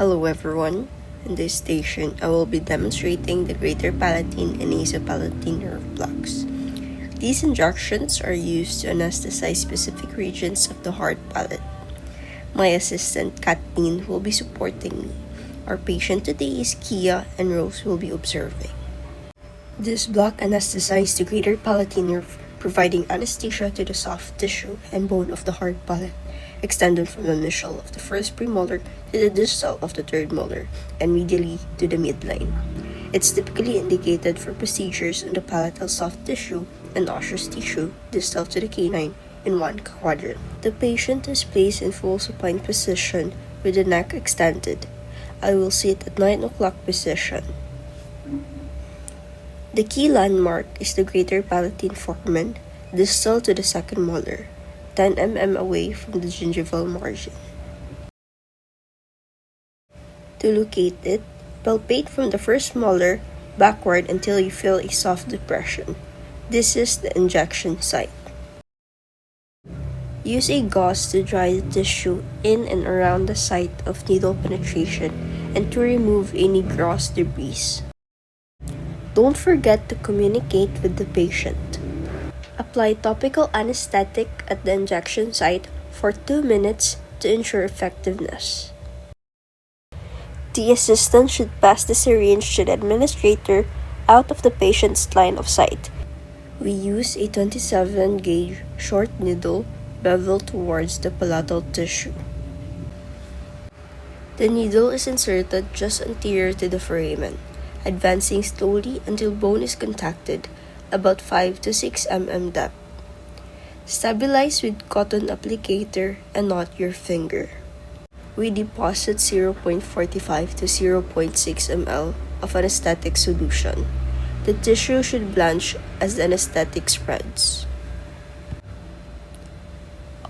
Hello everyone. In this station, I will be demonstrating the greater palatine and nasopalatine nerve blocks. These injections are used to anesthetize specific regions of the hard palate. My assistant Kathleen will be supporting me. Our patient today is Kia and Rose will be observing. This block anesthetizes the greater palatine nerve, providing anesthesia to the soft tissue and bone of the hard palate, extended from the initial of the first premolar to the distal of the third molar, and medially to the midline. It's typically indicated for procedures on the palatal soft tissue and osseous tissue distal to the canine in one quadrant. The patient is placed in full supine position with the neck extended. I will sit at 9 o'clock position. The key landmark is the greater palatine foramen, distal to the second molar, 10 mm away from the gingival margin. To locate it, palpate from the first molar backward until you feel a soft depression. This is the injection site. Use a gauze to dry the tissue in and around the site of needle penetration and to remove any gross debris. Don't forget to communicate with the patient. Apply topical anesthetic at the injection site for 2 minutes to ensure effectiveness. The assistant should pass the syringe to the administrator out of the patient's line of sight. We use a 27 gauge short needle beveled towards the palatal tissue. The needle is inserted just anterior to the foramen, advancing slowly until bone is contacted, about 5 to 6 mm depth. Stabilize with cotton applicator and not your finger. We deposit 0.45 to 0.6 ml of anesthetic solution. The tissue should blanch as the anesthetic spreads.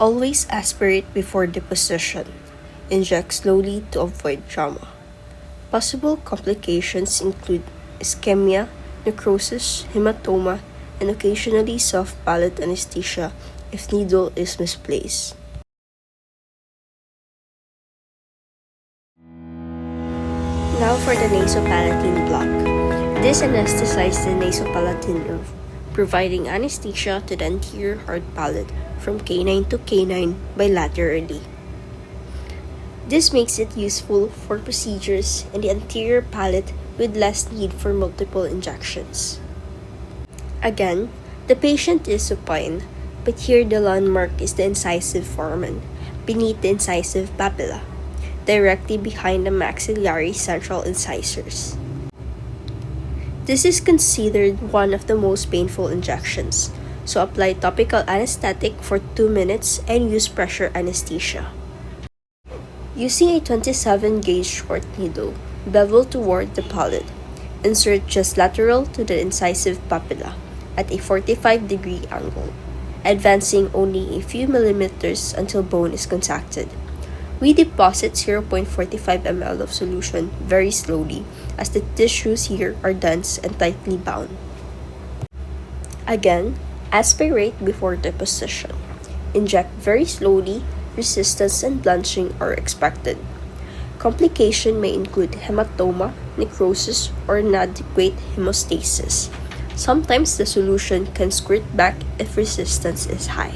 Always aspirate before deposition. Inject slowly to avoid trauma. Possible complications include ischemia, necrosis, hematoma, and occasionally soft palate anesthesia if needle is misplaced. Now for the nasopalatine block. This anesthetizes the nasopalatine nerve, providing anesthesia to the anterior hard palate from canine to canine bilaterally. This makes it useful for procedures in the anterior palate with less need for multiple injections. Again, the patient is supine, but here the landmark is the incisive foramen, beneath the incisive papilla, directly behind the maxillary central incisors. This is considered one of the most painful injections, so apply topical anesthetic for 2 minutes and use pressure anesthesia. Using a 27 gauge short needle, bevel toward the palate, insert just lateral to the incisive papilla at a 45-degree angle, advancing only a few millimeters until bone is contacted. We deposit 0.45 ml of solution very slowly as the tissues here are dense and tightly bound. Again, aspirate before deposition. Inject very slowly. Resistance and blanching are expected. Complication may include hematoma, necrosis, or inadequate hemostasis. Sometimes the solution can squirt back if resistance is high.